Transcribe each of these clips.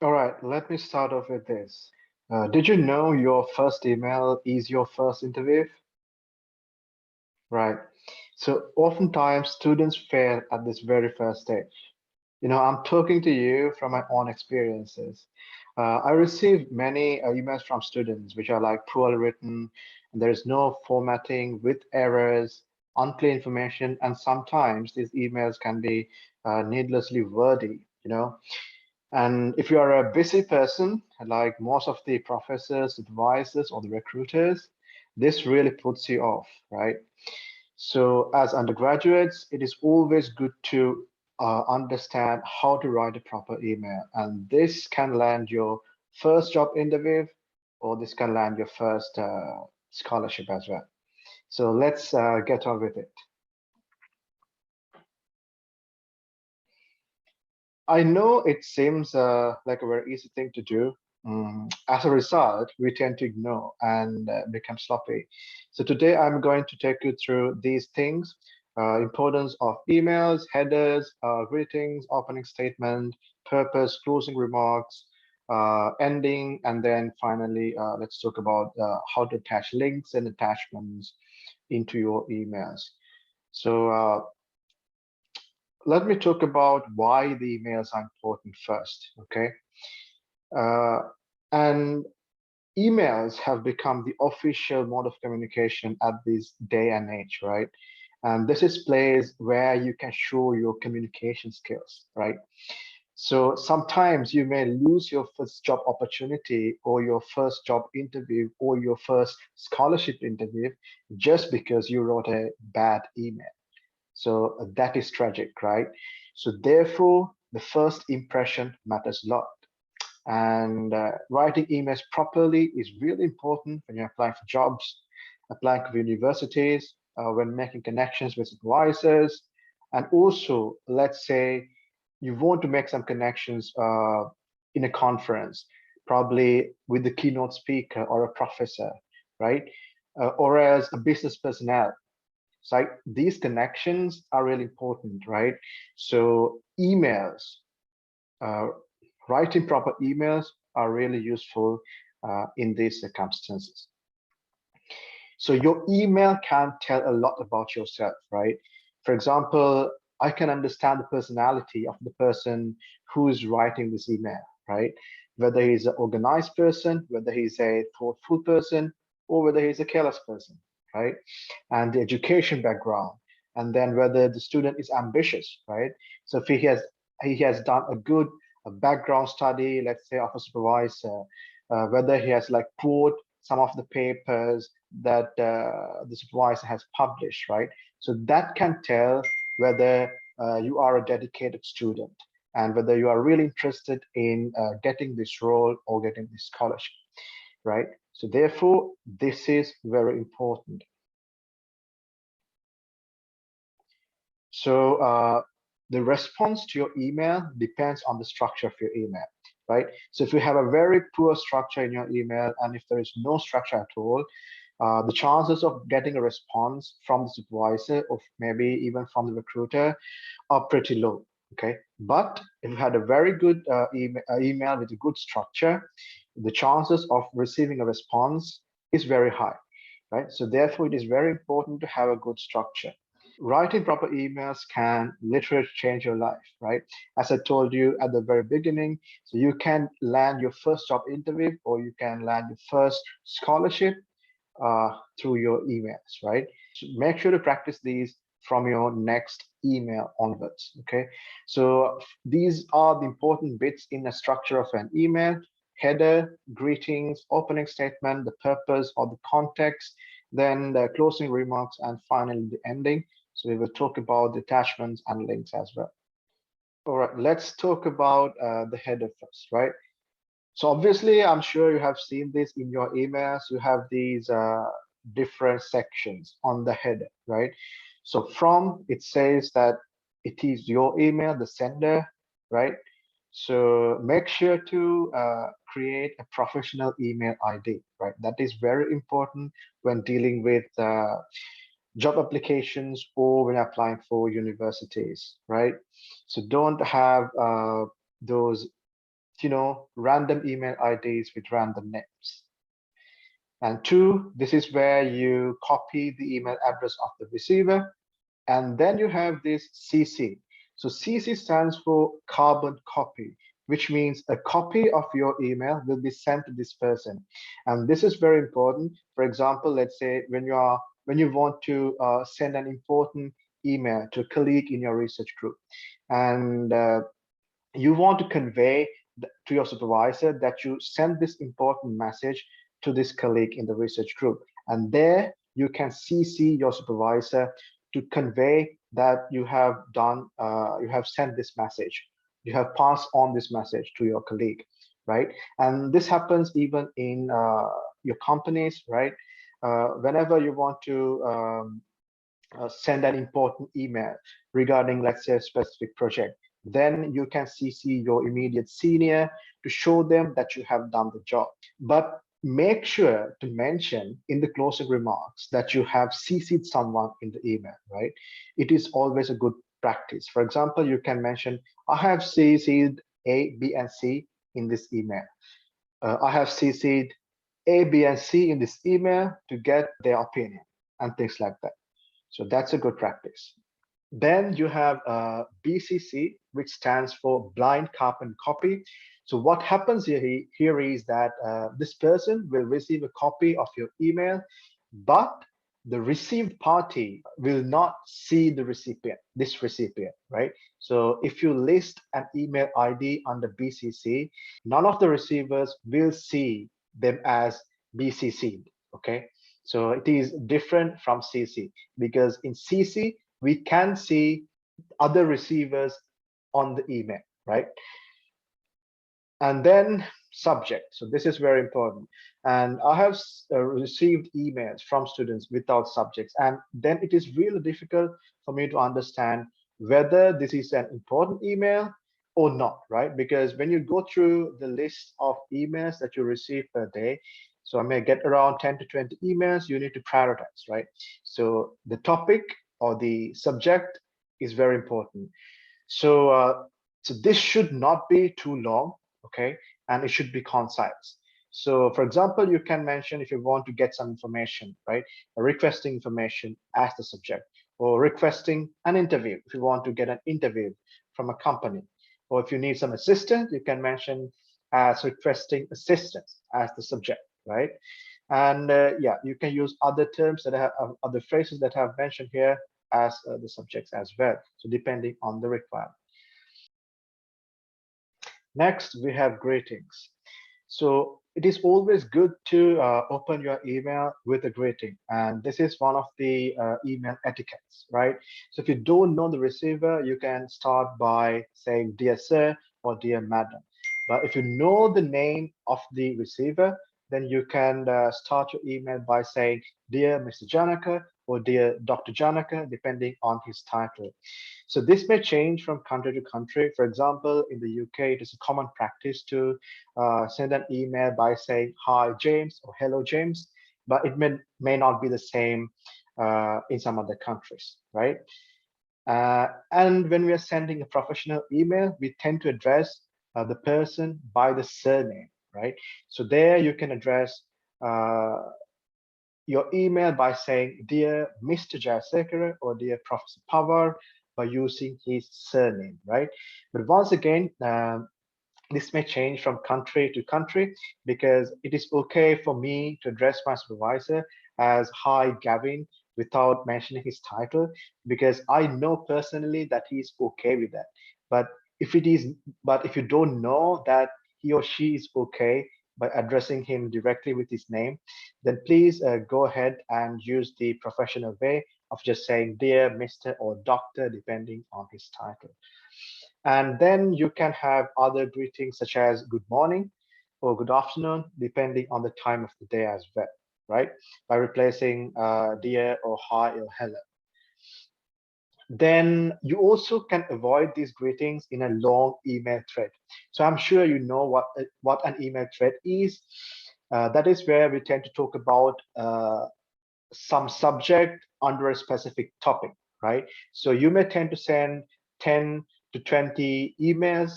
All right, let me start off with this. Did you know your first email is your first interview? Right. So oftentimes students fail at this very first stage. I'm talking to you from my own experiences. I received many emails from students which are like poorly written, and there is no formatting with errors, unclear information, and sometimes these emails can be needlessly wordy. And if you are a busy person, like most of the professors, advisors, or the recruiters, this really puts you off, right? So, as undergraduates, it is always good to understand how to write a proper email. And this can land your first job interview, or this can land your first scholarship as well. So, let's get on with it. I know it seems like a very easy thing to do. As a result, we tend to ignore and become sloppy. So today I'm going to take you through these things, importance of emails, headers, greetings, opening statement, purpose, closing remarks, ending, and then finally, let's talk about how to attach links and attachments into your emails. So let me talk about why the emails are important first. Okay. Uh, and emails have become the official mode of communication at this day and age, right? And this is place where you can show your communication skills, right? So sometimes you may lose your first job opportunity or your first job interview or your first scholarship interview just because you wrote a bad email. So that is tragic, right? So therefore, the first impression matters a lot. And writing emails properly is really important when you're applying for jobs, applying for universities, when making connections with advisors, and also, let's say you want to make some connections in a conference, probably with the keynote speaker or a professor, right? Or as a business personnel. So these connections are really important, right? So emails, uh, writing proper emails are really useful in these circumstances. So your email can tell a lot about yourself, right? For example, I can understand the personality of the person who is writing this email, right? Whether he's an organized person, whether he's a thoughtful person, or whether he's a careless person, right? And the education background, and then whether the student is ambitious, right? So if he has done a good background study, let's say of a supervisor, whether he has like quote some of the papers that the supervisor has published, right? So that can tell whether you are a dedicated student and whether you are really interested in getting this role or getting this scholarship, right? So therefore, this is very important. So the response to your email depends on the structure of your email, right? So if you have a very poor structure in your email and if there is no structure at all, the chances of getting a response from the supervisor or maybe even from the recruiter are pretty low. Okay, but if you had a very good email with a good structure, the chances of receiving a response is very high, right? So therefore, it is very important to have a good structure. Writing proper emails can literally change your life, right? As I told you at the very beginning, so you can land your first job interview or you can land your first scholarship through your emails, right? So make sure to practice these from your next email onwards, okay? So these are the important bits in the structure of an email: header, greetings, opening statement, the purpose or the context, then the closing remarks, and finally the ending. So we will talk about the attachments and links as well. All right, let's talk about the header first, right? So obviously, I'm sure you have seen this in your emails. You have these different sections on the header, right? So from it says that it is your email, the sender, right? So make sure to create a professional email ID, right? That is very important when dealing with job applications or when applying for universities, right? So don't have those. random email IDs with random names. And two, this is where you copy the email address of the receiver. And then you have this CC. So CC stands for carbon copy, which means a copy of your email will be sent to this person. And this is very important. For example, let's say when you want to send an important email to a colleague in your research group, and you want to convey to your supervisor that you send this important message to this colleague in the research group. And there you can CC your supervisor to convey that you have sent this message. You have passed on this message to your colleague, right? And this happens even in your companies, right? Whenever you want to send an important email regarding, let's say, a specific project, then you can CC your immediate senior to show them that you have done the job. But make sure to mention in the closing remarks that you have CC'd someone in the email, right? It is always a good practice. For example, you can mention, I have CC'd A, B, and C in this email. I have CC'd A, B, and C in this email to get their opinion and things like that. So that's a good practice. Then you have BCC, which stands for blind carbon copy. So what happens here is that this person will receive a copy of your email, but the received party will not see the recipient, right? So if you list an email ID under BCC, none of the receivers will see them as BCC'd, okay? So it is different from CC, because in CC, we can see other receivers on the email, right? And then subject. So this is very important. And I have received emails from students without subjects. And then it is really difficult for me to understand whether this is an important email or not, right? Because when you go through the list of emails that you receive per day, so I may get around 10 to 20 emails, you need to prioritize, right? So the topic or the subject is very important. So this should not be too long, okay? And it should be concise. So for example, you can mention if you want to get some information, right? Requesting information as the subject, or requesting an interview if you want to get an interview from a company. Or if you need some assistance, you can mention as requesting assistance as the subject, right? And yeah, you can use other terms that have other phrases that I have mentioned here as the subjects as well. So depending on the requirement. Next, we have greetings. So it is always good to open your email with a greeting. And this is one of the email etiquettes, right? So if you don't know the receiver, you can start by saying, dear sir or dear madam. But if you know the name of the receiver, then you can start your email by saying, dear Mr. Janaka or dear Dr. Janaka, depending on his title. So this may change from country to country. For example, in the UK, it is a common practice to send an email by saying, hi, James, or hello, James, but it may not be the same in some other countries, right? And when we are sending a professional email, we tend to address the person by the surname, right? So there you can address your email by saying, dear Mr. Jayasekara or dear Professor Pawar, by using his surname, right? But once again, this may change from country to country, because it is okay for me to address my supervisor as hi Gavin without mentioning his title, because I know personally that he's okay with that. But if you don't know that he or she is okay by addressing him directly with his name, then please go ahead and use the professional way of just saying dear Mr. or Doctor, depending on his title. And then you can have other greetings such as good morning or good afternoon, depending on the time of the day as well, right? By replacing dear or hi or hello. Then you also can avoid these greetings in a long email thread. So I'm sure you know what an email thread is. That is where we tend to talk about some subject under a specific topic, right? So you may tend to send 10 to 20 emails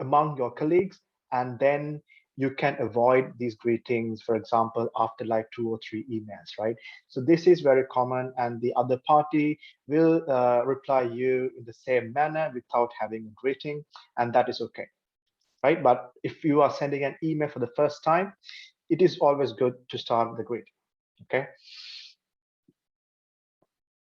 among your colleagues, and then you can avoid these greetings, for example, after like 2 or 3 emails, right? So this is very common, and the other party will reply you in the same manner without having a greeting, and that is okay, right? But if you are sending an email for the first time, it is always good to start with a greeting, okay?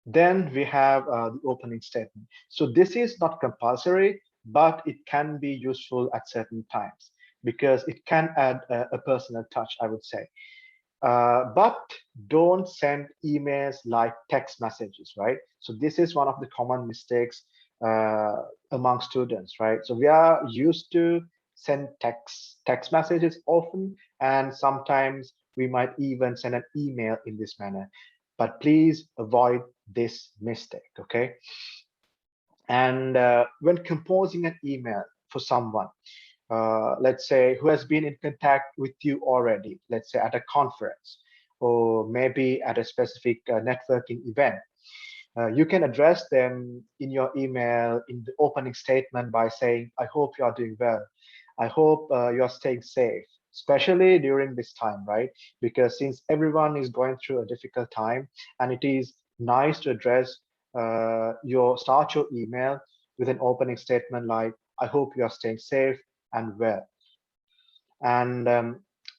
Then we have the opening statement. So this is not compulsory, but it can be useful at certain times because it can add a personal touch, I would say. But don't send emails like text messages, right? So this is one of the common mistakes among students, right? So we are used to send text messages often, and sometimes we might even send an email in this manner. But please avoid this mistake, okay? And when composing an email for someone, let's say, who has been in contact with you already, let's say at a conference or maybe at a specific networking event. You can address them in your email in the opening statement by saying, I hope you are doing well. I hope you are staying safe, especially during this time, right? Because since everyone is going through a difficult time, and it is nice to address start your email with an opening statement like, I hope you are staying safe and well. And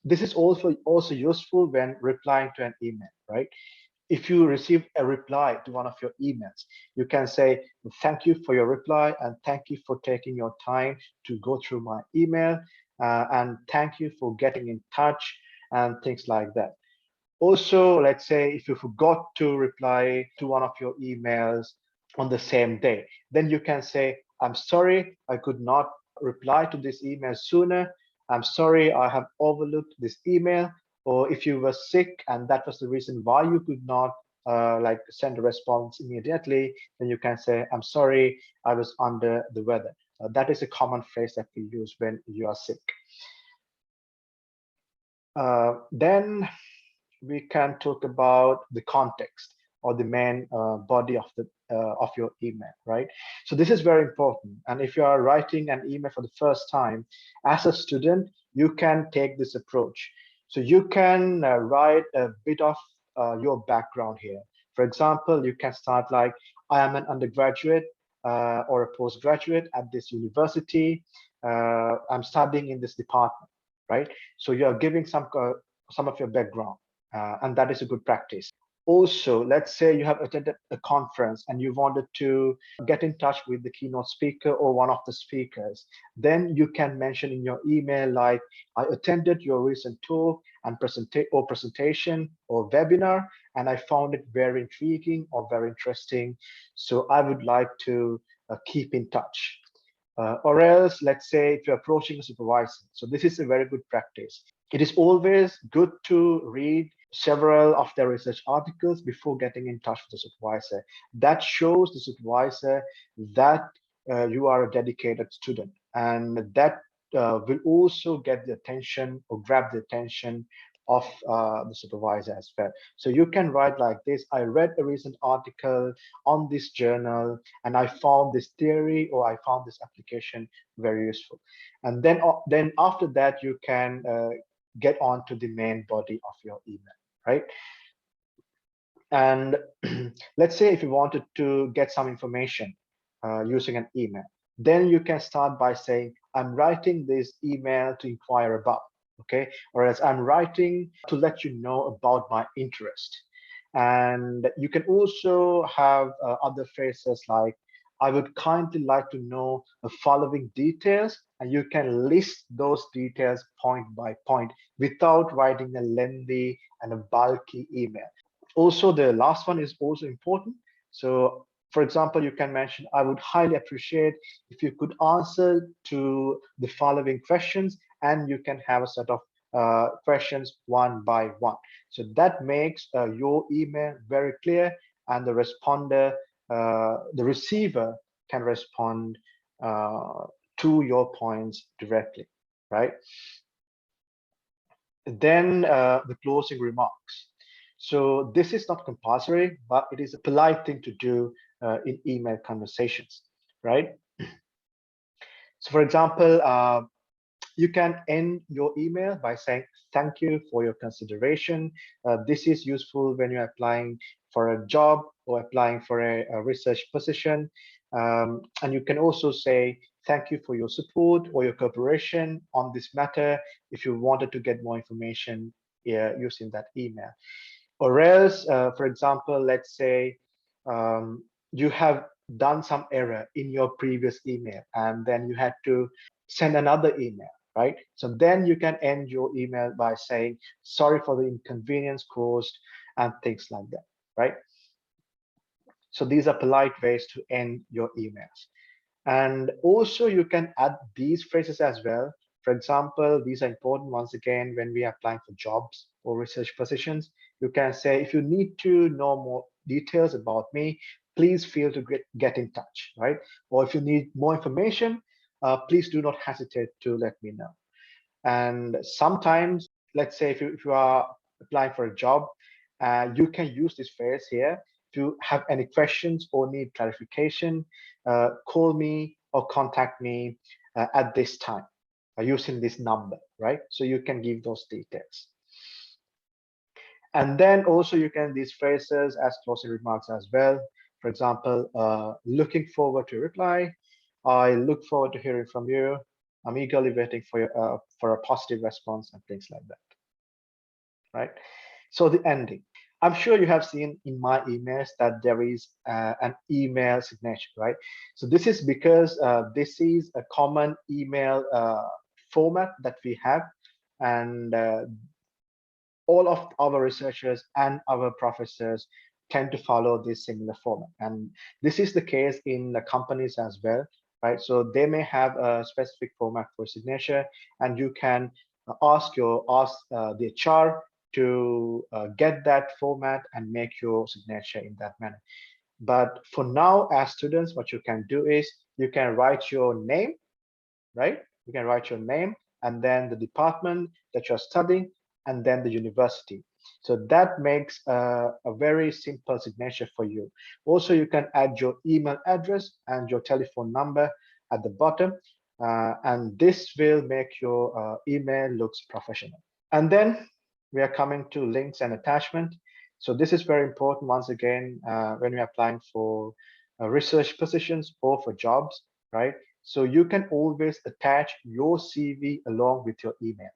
this is also useful when replying to an email, right? If you receive a reply to one of your emails, you can say, thank you for your reply, and thank you for taking your time to go through my email, and thank you for getting in touch, and things like that. Also, let's say if you forgot to reply to one of your emails on the same day, then you can say, I'm sorry, I could not reply to this email sooner. I'm sorry, I have overlooked this email. Or if you were sick and that was the reason why you could not like send a response immediately, then you can say, I'm sorry, I was under the weather. That is a common phrase that we use when you are sick. Then we can talk about the context or the main body of your email, right? So this is very important. And if you are writing an email for the first time as a student, you can take this approach. So you can write a bit of your background here. For example, you can start like, I am an undergraduate or a postgraduate at this university. I'm studying in this department, right? So you are giving some of your background, and that is a good practice. Also, let's say you have attended a conference and you wanted to get in touch with the keynote speaker or one of the speakers. Then you can mention in your email like, I attended your recent talk and presentation or webinar, and I found it very intriguing or very interesting. So I would like to keep in touch. Or else, let's say if you're approaching a supervisor. So this is a very good practice. It is always good to read several of their research articles before getting in touch with the supervisor. That shows the supervisor that you are a dedicated student, and that will also get the attention or grab the attention of the supervisor as well. So you can write like this, I read a recent article on this journal and I found this theory or I found this application very useful. And then after that, you can get on to the main body of your email, right? And let's say if you wanted to get some information using an email, then you can start by saying, I'm writing this email to inquire about, okay? Whereas I'm writing to let you know about my interest. And you can also have other phrases like, I would kindly like to know the following details, and you can list those details point by point without writing a lengthy and a bulky email. Also, the last one is also important. So for example, you can mention, I would highly appreciate if you could answer to the following questions, and you can have a set of questions one by one. So that makes your email very clear, and the responder, the receiver can respond to your points directly, right? Then the closing remarks. So this is not compulsory, but it is a polite thing to do in email conversations, right? So for example, you can end your email by saying, thank you for your consideration. This is useful when you're applying for a job or applying for a research position. And you can also say, thank you for your support or your cooperation on this matter if you wanted to get more information using that email. Or else, for example, let's say you have done some error in your previous email and then you had to send another email, right? So then you can end your email by saying, sorry for the inconvenience caused and things like that, right? So these are polite ways to end your emails. And also you can add these phrases as well. For example, these are important once again when we are applying for jobs or research positions. You can say, if you need to know more details about me, please feel to get in touch, right? Or if you need more information, please do not hesitate to let me know. And sometimes, let's say if you are applying for a job, you can use this phrase here. If you have any questions or need clarification, call me or contact me at this time using this number, right? So you can give those details. And then also you can these phrases as closing remarks as well. For example, looking forward to reply. I look forward to hearing from you. I'm eagerly waiting for a positive response and things like that, right? So the ending. I'm sure you have seen in my emails that there is an email signature, right? So this is because this is a common email format that we have, and all of our researchers and our professors tend to follow this similar format. And this is the case in the companies as well, right? So they may have a specific format for signature, and you can ask the HR to get that format and make your signature in that manner. But for now, as students, what you can do is you can write your name, right? You can write your name and then the department that you're studying and then the university. So that makes a very simple signature for you. Also, you can add your email address and your telephone number at the bottom, and this will make your email looks professional. And then we are coming to links and attachment. So this is very important once again when we're applying for research positions or for jobs, right? So you can always attach your CV along with your email,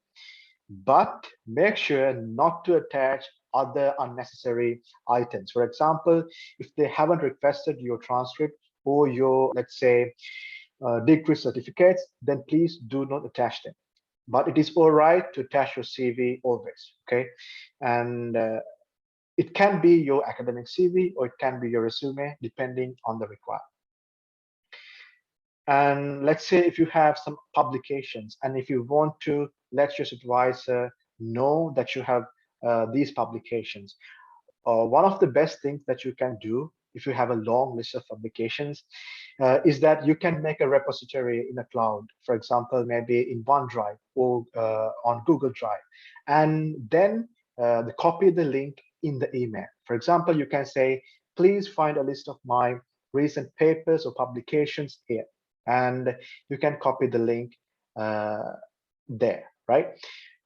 but make sure not to attach other unnecessary items. For example, if they haven't requested your transcript or your, let's say, degree certificates, then please do not attach them. But it is all right to attach your CV always, okay? And it can be your academic CV or it can be your resume, depending on the requirement. And let's say if you have some publications and if you want to let your supervisor know that you have these publications, one of the best things that you can do if you have a long list of publications is that you can make a repository in a cloud, for example, maybe in OneDrive or on Google Drive, and then copy the link in the email. For example, you can say, please find a list of my recent papers or publications here, and you can copy the link there, right?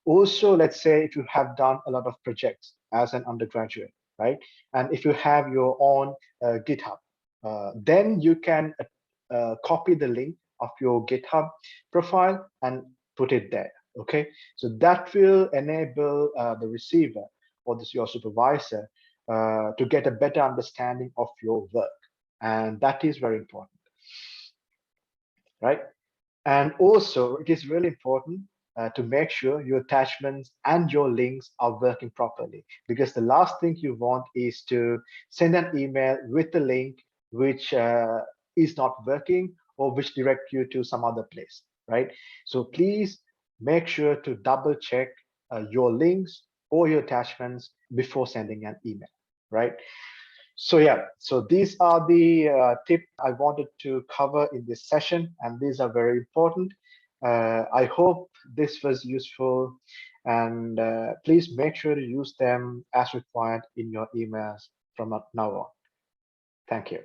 Also, let's say if you have done a lot of projects as an undergraduate, right? And if you have your own GitHub, then you can copy the link of your GitHub profile and put it there, okay? So that will enable the receiver or your supervisor to get a better understanding of your work. And that is very important, right? And also, it is really important to make sure your attachments and your links are working properly, because the last thing you want is to send an email with the link which is not working or which direct you to some other place, right? So please make sure to double check your links or your attachments before sending an email, right? So yeah, so these are the tips I wanted to cover in this session, and these are very important. I hope this was useful, and please make sure to use them as required in your emails from now on. Thank you.